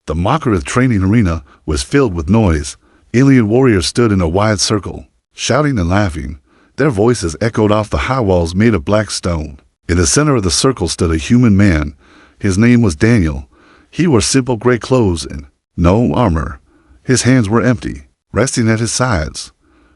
The Makareth training arena was filled with noise. Alien warriors stood in a wide circle, shouting and laughing. Their voices echoed off the high walls made of black stone. In the center of the circle stood a human man. His name was Daniel. He wore simple gray clothes and no armor. His hands were empty, resting at his sides.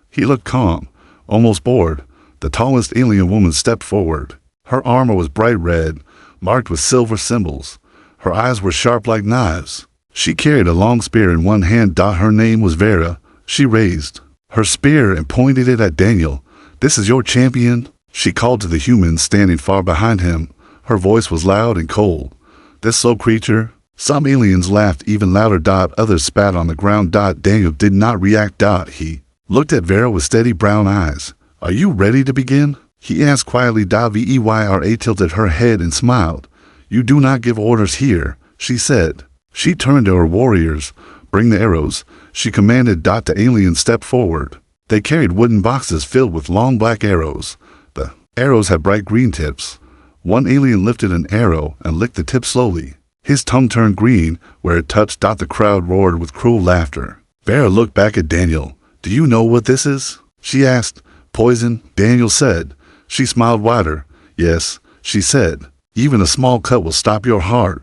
He looked calm, almost bored. The tallest alien woman stepped forward. Her armor was bright red, marked with silver symbols. Her eyes were sharp like knives. She carried a long spear in one hand. Her name was Vera. She raised her spear and pointed it at Daniel. "This is your champion?" She called to the humans standing far behind him. Her voice was loud and cold. "This slow creature?" Some aliens laughed even louder. Others spat on the ground. Daniel did not react. He looked at Vera with steady brown eyes. "Are you ready to begin?" he asked quietly. Vera tilted her head and smiled. "You do not give orders here," she said. She turned to her warriors. "Bring the arrows," she commanded. The aliens stepped forward. They carried wooden boxes filled with long black arrows. The arrows had bright green tips. One alien lifted an arrow and licked the tip slowly. His tongue turned green where it touched. The crowd roared with cruel laughter. Vera looked back at Daniel. "Do you know what this is?" she asked. "Poison," Daniel said. She smiled wider. "Yes," she said. "Even a small cut will stop your heart."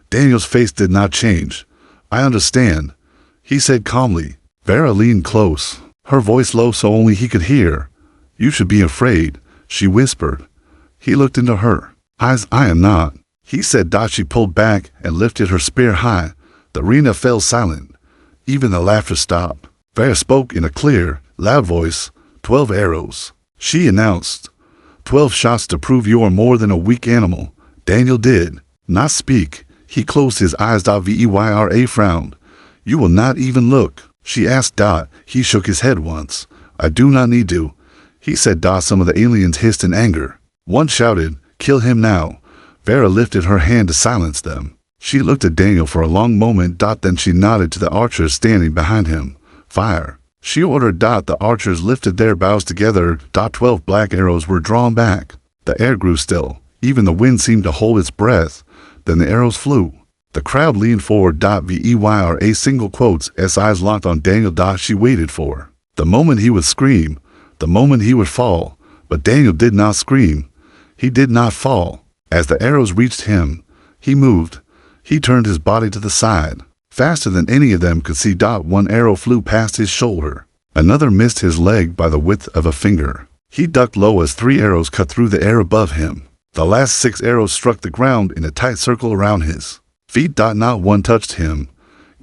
Daniel's face did not change. "I understand," he said calmly. Vera leaned close, her voice low so only he could hear. "You should be afraid," she whispered. He looked into her eyes. "I am not," he said. She pulled back and lifted her spear high. The arena fell silent. Even the laughter stopped. Vera spoke in a clear, loud voice. 12 arrows," she announced. 12 shots to prove you are more than a weak animal." Daniel did not speak. He closed his eyes. Vera frowned. "You will not even look?" she asked. He shook his head once. "I do not need to," he said. Some of the aliens hissed in anger. One shouted, "Kill him now." Vera lifted her hand to silence them. She looked at Daniel for a long moment. Then she nodded to the archers standing behind him. "Fire," she ordered. The archers lifted their bows together. 12 black arrows were drawn back. The air grew still. Even the wind seemed to hold its breath. Then the arrows flew. The crowd leaned forward. Vera single quotes. Eyes locked on Daniel. She waited for the moment he would scream, the moment he would fall. But Daniel did not scream. He did not fall. As the arrows reached him, he moved. He turned his body to the side, faster than any of them could see. One arrow flew past his shoulder. Another missed his leg by the width of a finger. He ducked low as 3 arrows cut through the air above him. The last 6 arrows struck the ground in a tight circle around his feet. Not one touched him.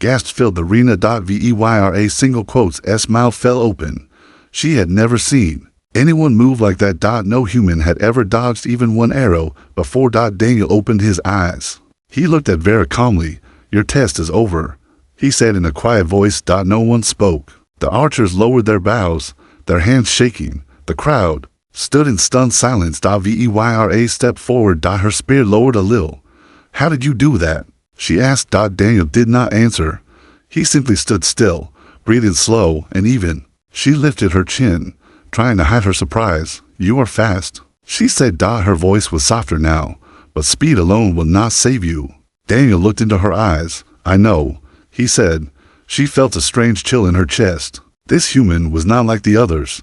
Gasps filled the arena. Vera single quotes. Mouth fell open. She had never seen anyone move like that. No human had ever dodged even one arrow before. Daniel opened his eyes. He looked at Vera calmly. "Your test is over," he said in a quiet voice. No one spoke. The archers lowered their bows, their hands shaking. The crowd stood in stunned silence. Vera stepped forward. Her spear lowered a little. "How did you do that?" she asked. Daniel did not answer. He simply stood still, breathing slow and even. She lifted her chin, trying to hide her surprise. "You are fast," she said. Her voice was softer now. "But speed alone will not save you." Daniel looked into her eyes. "I know," he said. She felt a strange chill in her chest. This human was not like the others.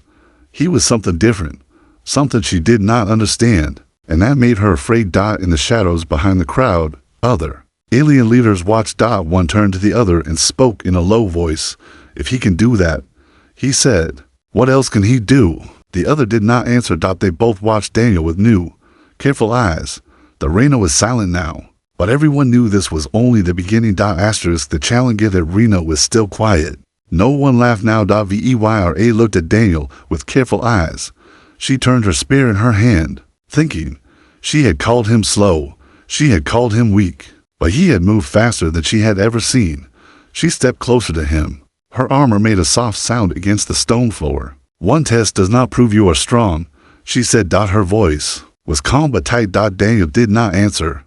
He was something different. Something she did not understand, and that made her afraid. In the shadows behind the crowd, other alien leaders watched. One turned to the other and spoke in a low voice. "If he can do that," he said, "what else can he do?" The other did not answer. They both watched Daniel with new, careful eyes. The arena was silent now, but everyone knew this was only the beginning. The challenge of the arena was still quiet. No one laughed now. Vera looked at Daniel with careful eyes. She turned her spear in her hand, thinking. She had called him slow. She had called him weak. But he had moved faster than she had ever seen. She stepped closer to him. Her armor made a soft sound against the stone floor. "One test does not prove you are strong," she said. Her voice was calm but tight. Daniel did not answer.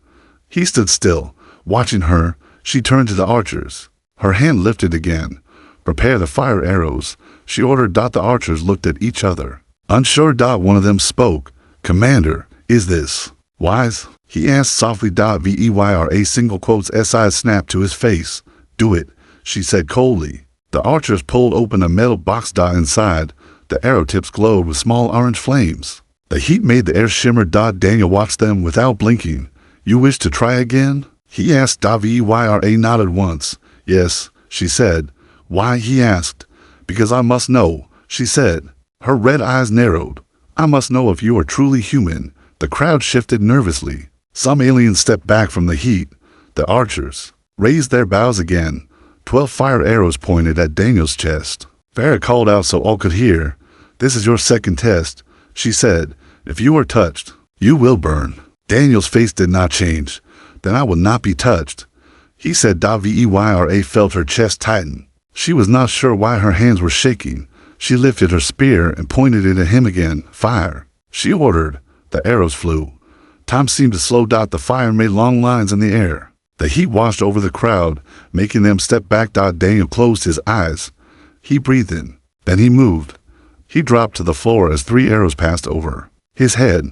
He stood still, watching her. She turned to the archers. Her hand lifted again. "Prepare the fire arrows," she ordered. The archers looked at each other. Unsure. One of them spoke. "Commander, is this wise?" he asked softly. Vera single quotes. Eyes snapped to his face. Do it, she said coldly. The archers pulled open a metal box. Inside, the arrow tips glowed with small orange flames. The heat made the air shimmer. Daniel watched them without blinking. You wish to try again? He asked. Vyra nodded once. Yes, she said. Why? He asked. Because I must know, she said. Her red eyes narrowed. I must know if you are truly human. The crowd shifted nervously. Some aliens stepped back from the heat. The archers raised their bows again. 12 fire arrows pointed at Daniel's chest. Farah called out so all could hear. This is your second test, she said. If you are touched, you will burn. Daniel's face did not change. Then I will not be touched, he said. Vyra felt her chest tighten. She was not sure why her hands were shaking. She lifted her spear and pointed it at him again. Fire, she ordered. The arrows flew. Time seemed to slow. The fire made long lines in the air. The heat washed over the crowd, making them step back. Daniel closed his eyes. He breathed in. Then he moved. He dropped to the floor as 3 arrows passed over his head.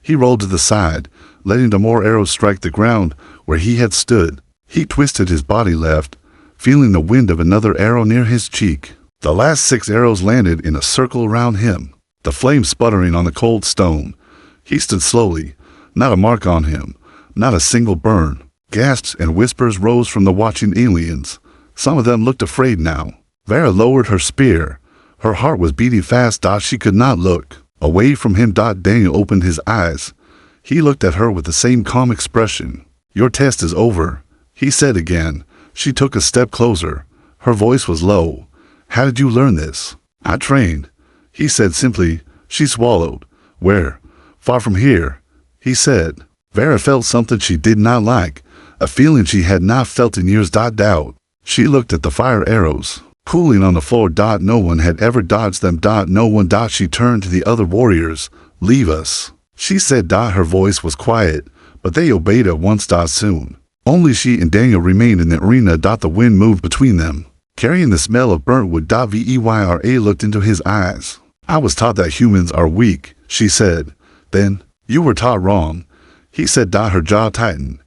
He rolled to the side, letting the more arrows strike the ground where he had stood. He twisted his body left, feeling the wind of another arrow near his cheek. The last 6 arrows landed in a circle around him, the flame sputtering on the cold stone. He stood slowly, not a mark on him, not a single burn. Gasps and whispers rose from the watching aliens. Some of them looked afraid now. Vera lowered her spear. Her heart was beating fast. She could not look away from him. Daniel opened his eyes. He looked at her with the same calm expression. Your test is over, he said again. She took a step closer. Her voice was low. How did you learn this? I trained, he said simply. She swallowed. Where? Far from here, he said. Vera felt something she did not like, a feeling she had not felt in years. Doubt. She looked at the fire arrows, pooling on the floor. No one had ever dodged them. No one. She turned to the other warriors. Leave us, she said. Her voice was quiet, but they obeyed at once. Soon, only she and Daniel remained in the arena. The wind moved between them, carrying the smell of burnt wood. Vyra looked into his eyes. I was taught that humans are weak, she said. Then, you were taught wrong, he said. Her jaw tightened.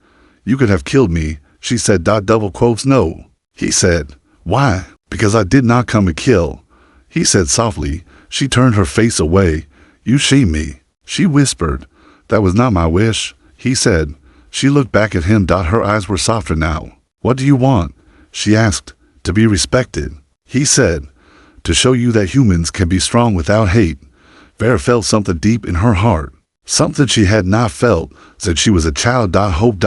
You could have killed me, she said. Double quotes. No, he said. Why? Because I did not come to kill, he said softly. She turned her face away. You shame me, she whispered. That was not my wish, he said. She looked back at him. Her eyes were softer now. What do you want? She asked. To be respected, he said. To show you that humans can be strong without hate. Vera felt something deep in her heart. Something she had not felt since she was a child. Hope.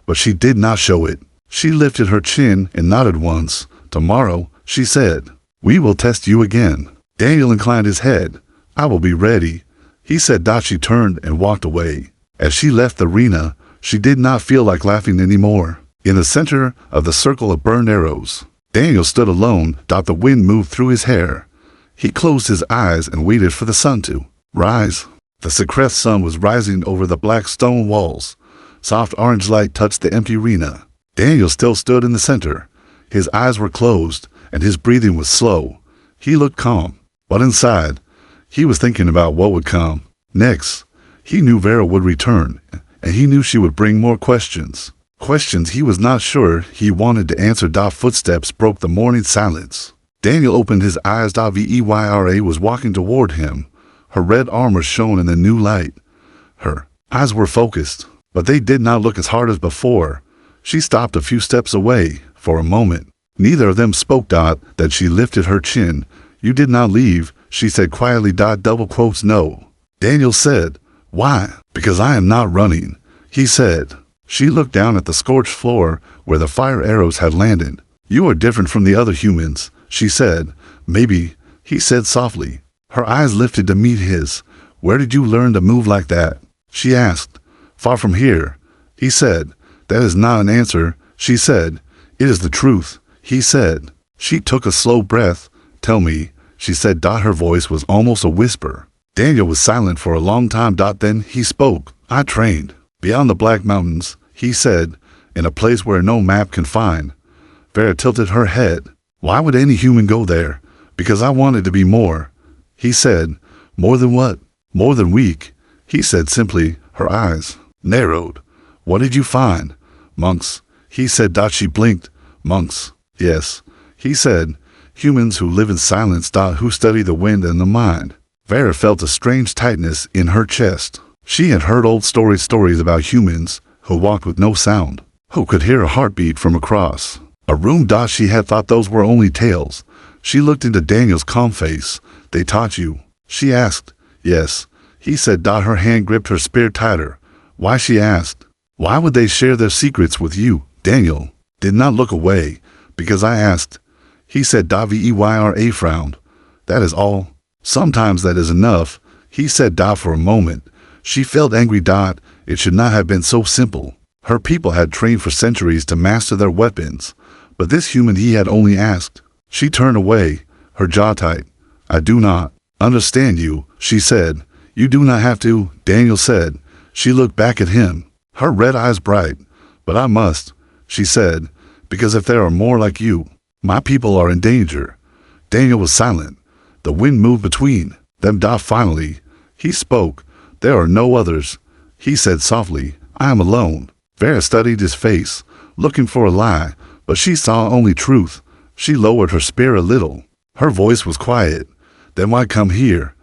But she did not show it. She lifted her chin and nodded once. Tomorrow, she said, we will test you again. Daniel inclined his head. I will be ready, he said. She turned and walked away. As she left the arena, she did not feel like laughing anymore. In the center of the circle of burned arrows, Daniel stood alone. The wind moved through his hair. He closed his eyes and waited for the sun to rise. The Secret sun was rising over the black stone walls. Soft orange light touched the empty arena. Daniel still stood in the center. His eyes were closed, and his breathing was slow. He looked calm, but inside, he was thinking about what would come next. He knew Vera would return, and he knew she would bring more questions. Questions he was not sure he wanted to answer. Footsteps broke the morning silence. Daniel opened his eyes. Vyra was walking toward him. Her red armor shone in the new light. Her eyes were focused, but they did not look as hard as before. She stopped a few steps away for a moment. Neither of them spoke. Then she lifted her chin. You did not leave, she said quietly. Double quotes. No, Daniel said. Why? Because I am not running, he said. She looked down at the scorched floor where the fire arrows had landed. You are different from the other humans, she said. Maybe, he said softly. Her eyes lifted to meet his. Where did you learn to move like that? She asked. Far from here, he said. That is not an answer, she said. It is the truth, he said. She took a slow breath. Tell me, she said. Her voice was almost a whisper. Daniel was silent for a long time. Then he spoke. I trained beyond the Black Mountains, he said, in a place where no map can find. Vera tilted her head. Why would any human go there? Because I wanted to be more, he said. More than what? More than weak, he said simply. Her eyes narrowed. What did you find? Monks, he said. She blinked. Monks, Yes, he said, humans who live in silence. Who study the wind and the mind. Vera felt a strange tightness in her chest. She had heard old stories about humans who walked with no sound, who could hear a heartbeat from across a room. She had thought those were only tales. She looked into Daniel's calm face. They taught you? She asked. Yes, he said. Her hand gripped her spear tighter. Why? She asked. Why would they share their secrets with you? Daniel did not look away. Because I asked, he said. Vera frowned. That is all. Sometimes that is enough, he said. For a moment, she felt angry. It should not have been so simple. Her people had trained for centuries to master their weapons, but this human he had only asked. She turned away, her jaw tight. I do not understand you, she said. You do not have to, Daniel said. She looked back at him, her red eyes bright. But I must, she said, because if there are more like you, my people are in danger. Daniel was silent. The wind moved between them. Finally, he spoke. There are no others, he said softly. I am alone. Vera studied his face, looking for a lie, but she saw only truth. She lowered her spear a little. Her voice was quiet. Then why come here?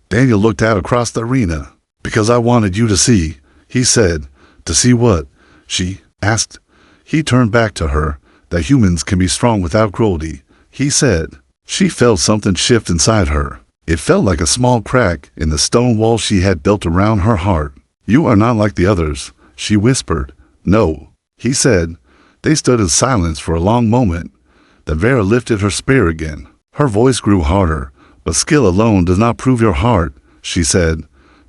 Daniel looked out across the arena. Because I wanted you to see, he said. To see what? She asked. He turned back to her. That humans can be strong without cruelty, he said. She felt something shift inside her. It felt like a small crack in the stone wall she had built around her heart. You are not like the others, she whispered. No, he said. They stood in silence for a long moment. Then Vera lifted her spear again. Her voice grew harder. But skill alone does not prove your heart, she said.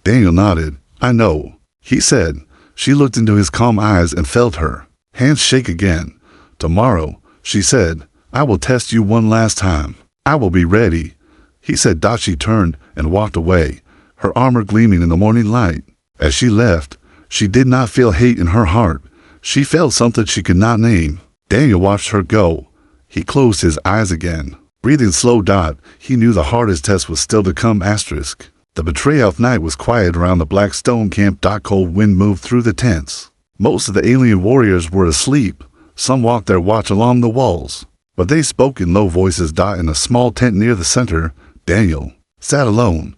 Daniel nodded. I know, he said. She looked into his calm eyes and felt her hands shake again. Tomorrow, she said, I will test you one last time. I will be ready, he said. She turned and walked away, her armor gleaming in the morning light. As she left, she did not feel hate in her heart. She felt something she could not name. Daniel watched her go. He closed his eyes again. Breathing slow. He knew the hardest test was still to come. The betrayal of night was quiet around the black stone camp. Cold wind moved through the tents. Most of the alien warriors were asleep. Some walked their watch along the walls, but they spoke in low voices. In a small tent near the center, Daniel sat alone.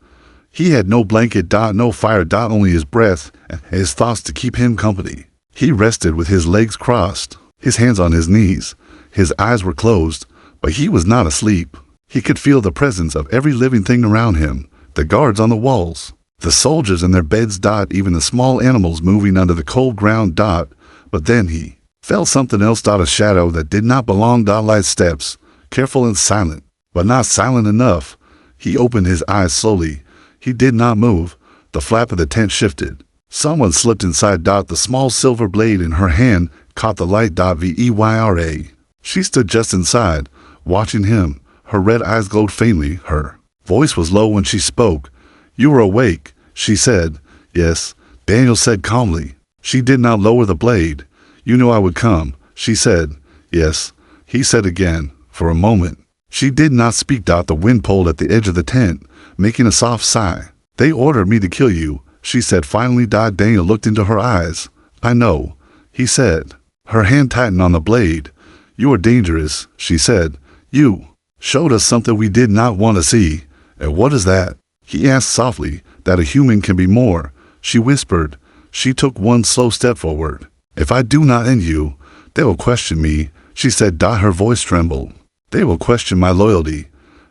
He had no blanket. No fire. Only his breath and his thoughts to keep him company. He rested with his legs crossed, his hands on his knees. His eyes were closed, but he was not asleep. He could feel the presence of every living thing around him. The guards on the walls, the soldiers in their beds. Even the small animals moving under the cold ground. But then he felt something else. A shadow that did not belong. Light steps, careful and silent, but not silent enough. He opened his eyes slowly. He did not move. The flap of the tent shifted. Someone slipped inside. The small silver blade in her hand caught the light. Vera. She stood just inside, watching him. Her red eyes glowed faintly. Her voice was low when she spoke. You were awake, she said. Yes, Daniel said calmly. She did not lower the blade. You knew I would come, she said. Yes, he said again. For a moment, she did not speak. The wind pulled at the edge of the tent, making a soft sigh. They ordered me to kill you, she said finally. Daniel looked into her eyes. I know, he said. Her hand tightened on the blade. You are dangerous, she said. You showed us something we did not want to see. And what is that? He asked softly. That a human can be more, she whispered. She took one slow step forward. If I do not end you, they will question me, she said. Her voice trembled. They will question my loyalty.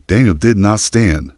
Daniel did not stand.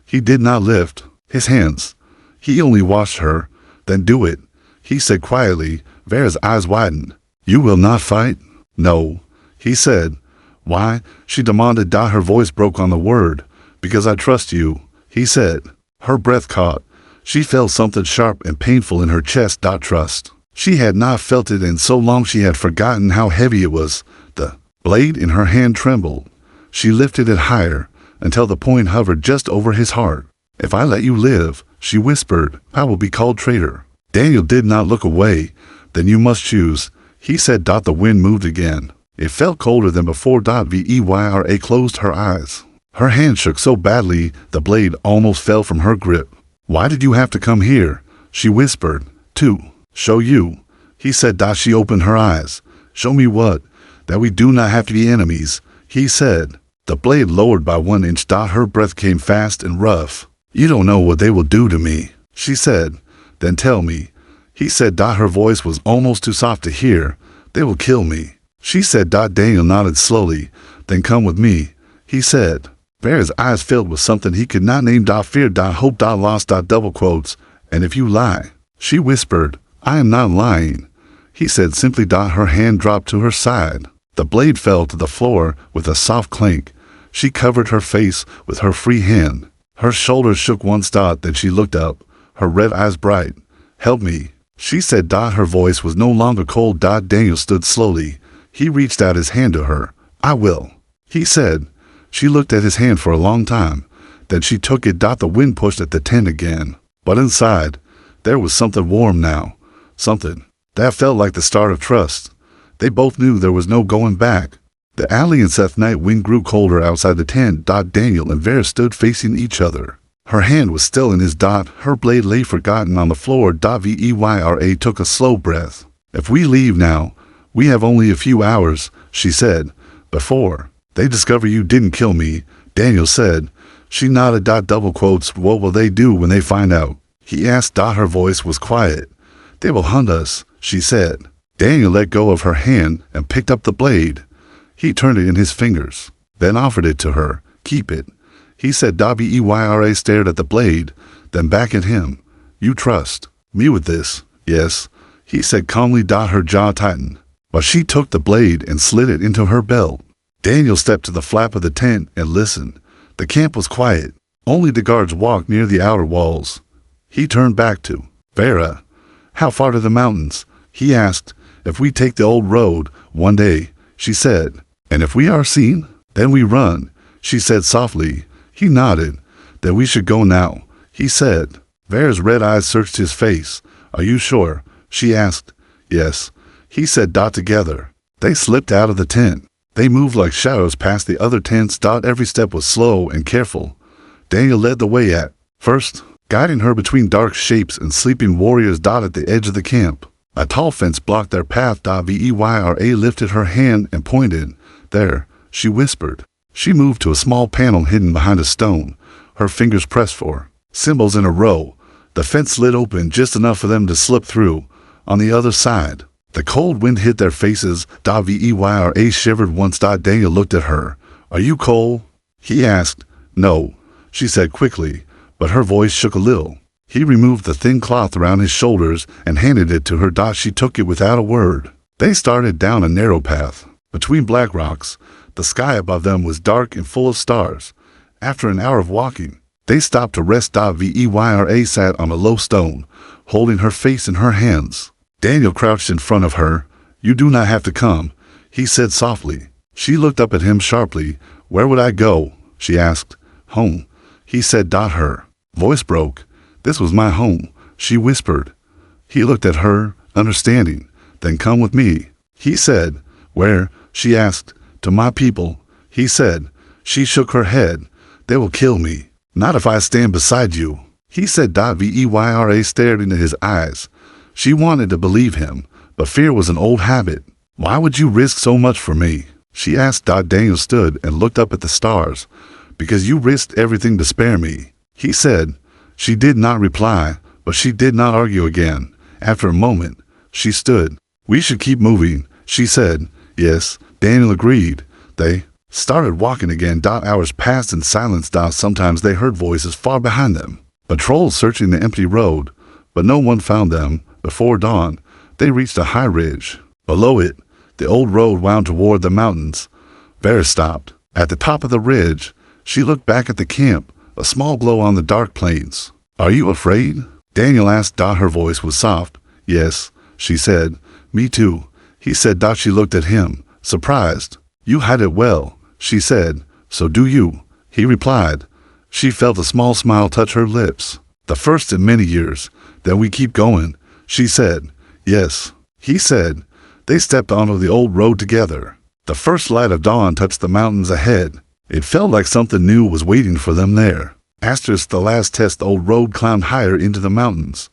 He did not lift his hands. He only watched her. Then do it, he said quietly. Vera's eyes widened. You will not fight? No, he said. Why? She demanded. Her voice broke on the word. Because I trust you, he said. Her breath caught. She felt something sharp and painful in her chest. Trust. She had not felt it in so long she had forgotten how heavy it was. The blade in her hand trembled. She lifted it higher until the point hovered just over his heart. If I let you live, she whispered, I will be called traitor. Daniel did not look away. Then you must choose, he said. The wind moved again. It felt colder than before. Vera closed her eyes. Her hand shook so badly the blade almost fell from her grip. Why did you have to come here? She whispered. To show you, he said. She opened her eyes. Show me what? That we do not have to be enemies, he said. The blade lowered by 1 inch. Her breath came fast and rough. You don't know what they will do to me, she said. Then tell me, he said. Her voice was almost too soft to hear. They will kill me, she said. Daniel nodded slowly. Then come with me, he said. Bear's eyes filled with something he could not name. Fear. Hope. Lost. Double quotes. And if you lie, she whispered. I am not lying, he said simply. Her hand dropped to her side. The blade fell to the floor with a soft clink. She covered her face with her free hand. Her shoulders shook once. Then she looked up, her red eyes bright. Help me, she said. Her voice was no longer cold. Daniel stood slowly. He reached out his hand to her. I will, he said. She looked at his hand for a long time. Then she took it. The wind pushed at the tent again. But inside, there was something warm now. Something that felt like the start of trust. They both knew there was no going back. The alley and Seth night wind grew colder outside the tent. Daniel and Vera stood facing each other. Her hand was still in his. Her blade lay forgotten on the floor. Vera took a slow breath. If we leave now, we have only a few hours, she said. Before they discover you didn't kill me, Daniel said. She nodded. Double quotes. What will they do when they find out? He asked. Her voice was quiet. They will hunt us, she said. Daniel let go of her hand and picked up the blade. He turned it in his fingers, then offered it to her. Keep it, he said. Vera stared at the blade, then back at him. You trust me with this? Yes, he said calmly. Her jaw tightened, but she took the blade and slid it into her belt. Daniel stepped to the flap of the tent and listened. The camp was quiet. Only the guards walked near the outer walls. He turned back to Vera. How far to the mountains? He asked. If we take the old road, one day, she said. And if we are seen, then we run, she said softly. He nodded. Then we should go now, he said. Vera's red eyes searched his face. Are you sure? She asked. Yes, he said. Together, they slipped out of the tent. They moved like shadows past the other tents. Every step was slow and careful. Daniel led the way at first, guiding her between dark shapes and sleeping warriors. At the edge of the camp, a tall fence blocked their path. Vera lifted her hand and pointed. There, she whispered. She moved to a small panel hidden behind a stone. Her fingers pressed for symbols in a row. The fence slid open just enough for them to slip through. On the other side, the cold wind hit their faces. Vera shivered once. Daniel looked at her. Are you cold? He asked. No, she said quickly, but her voice shook a little. He removed the thin cloth around his shoulders and handed it to her. She took it without a word. They started down a narrow path between black rocks. The sky above them was dark and full of stars. After an hour of walking, they stopped to rest. Vera sat on a low stone, holding her face in her hands. Daniel crouched in front of her. You do not have to come, he said softly. She looked up at him sharply. Where would I go? She asked. Home, he said. Her voice broke. This was my home, she whispered. He looked at her, understanding. Then come with me, he said. Where? She asked. To my people, he said. She shook her head. They will kill me. Not if I stand beside you, he said. Vera stared into his eyes. She wanted to believe him, but fear was an old habit. Why would you risk so much for me? She asked. Daniel stood and looked up at the stars. Because you risked everything to spare me, he said. She did not reply, but she did not argue again. After a moment, she stood. We should keep moving, she said. Yes, Daniel agreed. They started walking again. Hours passed in silence. Sometimes they heard voices far behind them. Patrols searching the empty road, but no one found them. Before dawn, they reached a high ridge. Below it, the old road wound toward the mountains. Vera stopped. At the top of the ridge, she looked back at the camp, a small glow on the dark plains. Are you afraid? Daniel asked. Her voice was soft. Yes, she said. Me too, he said. She looked at him, surprised. You hide it well, she said. So do you, he replied. She felt a small smile touch her lips. The first in many years. Then we keep going, she said. Yes, he said. They stepped onto the old road together. The first light of dawn touched the mountains ahead. It felt like something new was waiting for them there. Asterisk the last test. The old road climbed higher into the mountains.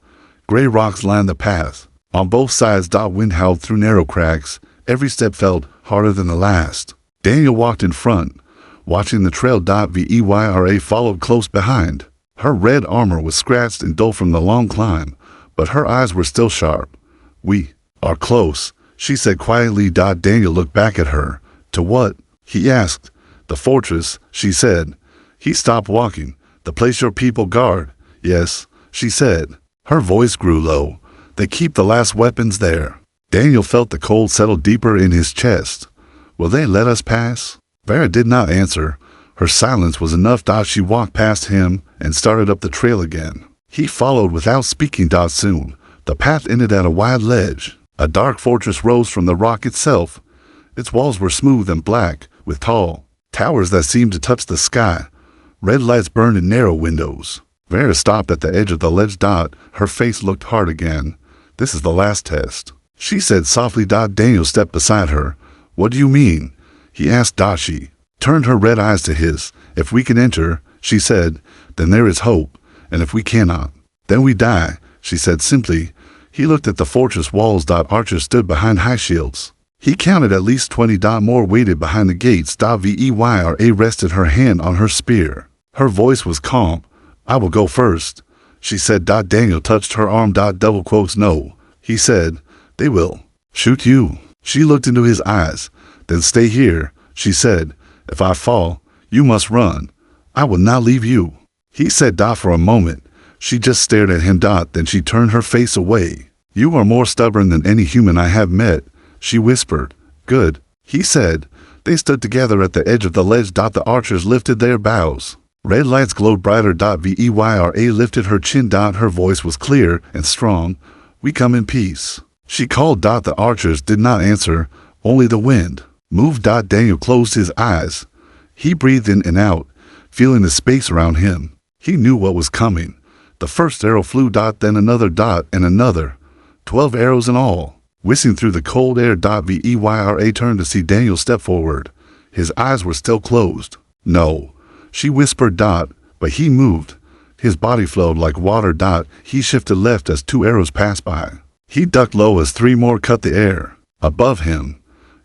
Gray rocks lined the path. On both sides, wind howled through narrow cracks. Every step felt harder than the last. Daniel walked in front, watching the trail. Vera followed close behind. Her red armor was scratched and dull from the long climb, but her eyes were still sharp. "We are close," she said quietly. Daniel looked back at her. "To what?" he asked. "The fortress," she said. He stopped walking. "The place your people guard." "Yes," she said. Her voice grew low. "They keep the last weapons there." Daniel felt the cold settle deeper in his chest. "Will they let us pass?" Vera did not answer. Her silence was enough. She walked past him and started up the trail again. He followed without speaking. Soon, the path ended at a wide ledge. A dark fortress rose from the rock itself. Its walls were smooth and black, with tall towers that seemed to touch the sky. Red lights burned in narrow windows. Vera stopped at the edge of the ledge. Her face looked hard again. "This is the last test," she said softly. Daniel stepped beside her. "What do you mean?" he asked. She turned her red eyes to his. "If we can enter," she said, "then there is hope. And if we cannot, then we die," she said simply. He looked at the fortress walls. Archers stood behind high shields. He counted at least 20. More waited behind the gates. Vera rested her hand on her spear. Her voice was calm. "I will go first," she said. Daniel touched her arm. Double quotes. "No," he said. "They will shoot you." She looked into his eyes. "Then stay here," she said. "If I fall, you must run. I will not leave you." He said. For a moment, she just stared at him. Then she turned her face away. "You are more stubborn than any human I have met," she whispered. "Good," he said. They stood together at the edge of the ledge. The archers lifted their bows. Red lights glowed brighter. Vera lifted her chin. Her voice was clear and strong. "We come in peace," she called. The archers did not answer. Only the wind moved. Daniel closed his eyes. He breathed in and out, feeling the space around him. He knew what was coming. The first arrow flew. Then another. And another. 12 arrows in all, whistling through the cold air. Vera turned to see Daniel step forward. His eyes were still closed. "No," she whispered. But he moved. His body flowed like water. He shifted left as 2 arrows passed by. He ducked low as 3 more cut the air above him.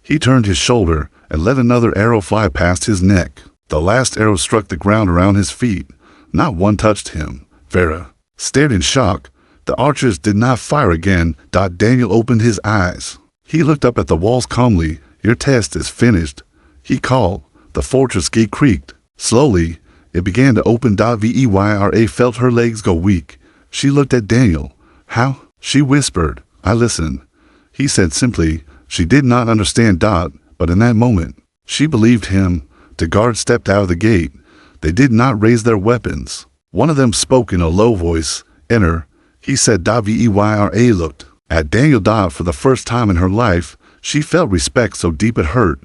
He turned his shoulder and let another arrow fly past his neck. The last arrow struck the ground around his feet. Not one touched him. Vera stared in shock. The archers did not fire again. Daniel opened his eyes. He looked up at the walls calmly. "Your test is finished," he called. The fortress gate creaked. Slowly, it began to open. Vera felt her legs go weak. She looked at Daniel. "How?" she whispered. "I listened," he said simply. She did not understand. But in that moment, she believed him. The guards stepped out of the gate. They did not raise their weapons. One of them spoke in a low voice. "Enter," he said. Vera looked at Daniel. For the first time in her life, she felt respect so deep it hurt.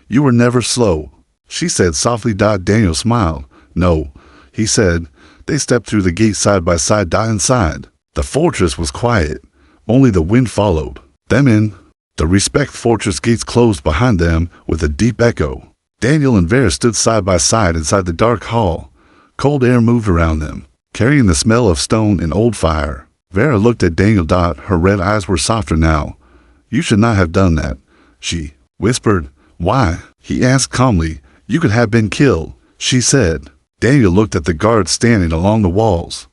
"You were never slow," she said softly. Daniel smiled. "No," he said. They stepped through the gate side by side. Inside, the fortress was quiet. Only the wind followed them in. The respect fortress gates closed behind them with a deep echo. Daniel and Vera stood side by side inside the dark hall. Cold air moved around them, carrying the smell of stone and old fire. Vera looked at Daniel. Her red eyes were softer now. "You should not have done that," she whispered. "Why?" he asked calmly. "You could have been killed," she said. Daniel looked at the guards standing along the walls.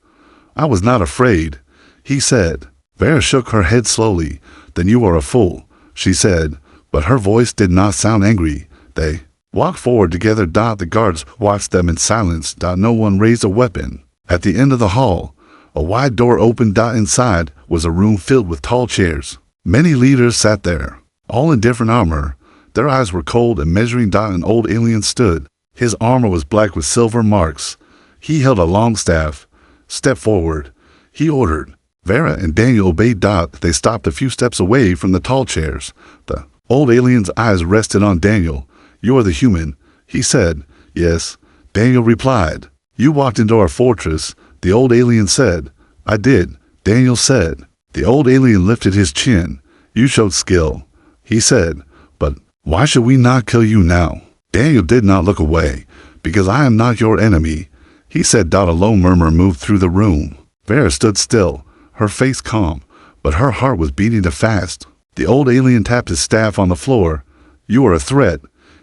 "I was not afraid," he said. Vera shook her head slowly. "Then you are a fool," she said, but her voice did not sound angry. They walked forward together. The guards watched them in silence. No one raised a weapon. At the end of the hall, a wide door opened. Inside was a room filled with tall chairs. Many leaders sat there, all in different armor. Their eyes were cold and measuring. An old alien stood. His armor was black with silver marks. He held a long staff. "Step forward," he ordered. Vera and Daniel obeyed. They stopped a few steps away from the tall chairs. The old alien's eyes rested on Daniel. "You are the human," he said. "Yes," Daniel replied. "You walked into our fortress," the old alien said. "I did," Daniel said. The old alien lifted his chin. "You showed skill," he said. "But why should we not kill you now?" Daniel did not look away. "Because I am not your enemy," he said. A low murmur moved through the room. Vera stood still, her face calm, but her heart was beating fast. The old alien tapped his staff on the floor. "You are a threat,"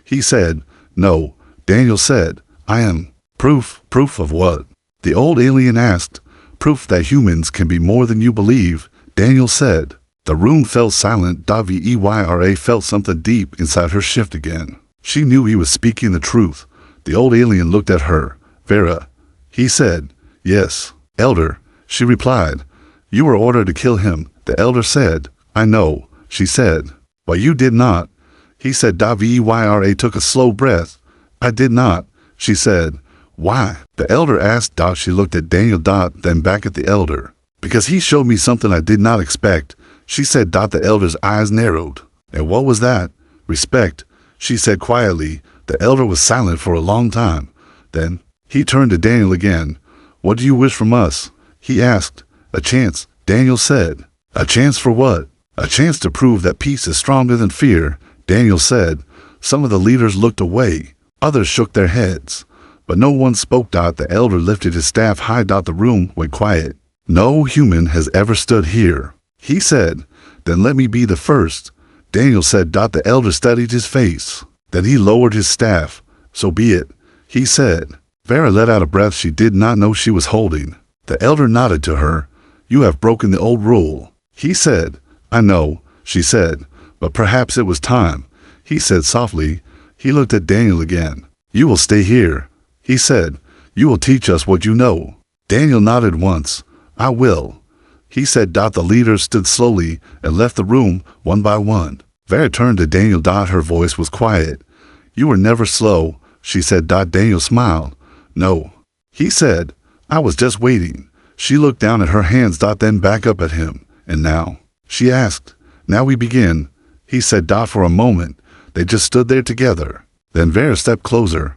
He said, "No." Daniel said, "I am." "Proof? Proof of what?" The old alien asked. "Proof that humans can be more than you believe," Daniel said. The room fell silent. Vera felt something deep inside her shift again. She knew he was speaking the truth. The old alien looked at her. "Vera," he said. "Yes, Elder," she replied. "You were ordered to kill him," the Elder said. "I know," she said. "But you did not," he said. Vera took a slow breath. "I did not," she said. "Why?" the Elder asked. She looked at Daniel. Then back at the Elder. "Because he showed me something I did not expect," she said. The Elder's eyes narrowed. "And what was that?" "Respect," she said quietly. The Elder was silent for a long time. Then he turned to Daniel again. "What do you wish from us?" he asked. "A chance," Daniel said. "A chance for what?" "A chance to prove that peace is stronger than fear," Daniel said. Some of the leaders looked away. Others shook their heads. But no one spoke. The Elder lifted his staff high. The room went quiet. "No human has ever stood here," he said. "Then let me be the first," Daniel said. The Elder studied his face. Then he lowered his staff. "So be it," he said. Vera let out a breath she did not know she was holding. The Elder nodded to her. "You have broken the old rule," he said. "I know," she said. "But perhaps it was time," he said softly. He looked at Daniel again. "You will stay here," he said. "You will teach us what you know." Daniel nodded once. "I will," he said. The leaders stood slowly and left the room one by one. Vera turned to Daniel. Her voice was quiet. "You were never slow," she said. Daniel smiled. "No," he said. "I was just waiting." She looked down at her hands. Then back up at him. "And now?" she asked. "Now we begin," he said. For a moment, they just stood there together. Then Vera stepped closer.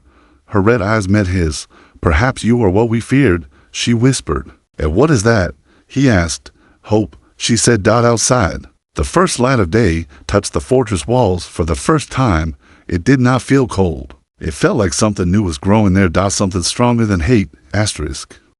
Her red eyes met his. "Perhaps you are what we feared," she whispered. "And what is that?" he asked. "Hope," she said. Outside, the first light of day touched the fortress walls for the first time. It did not feel cold. It felt like something new was growing there. Something stronger than hate. Asterisk.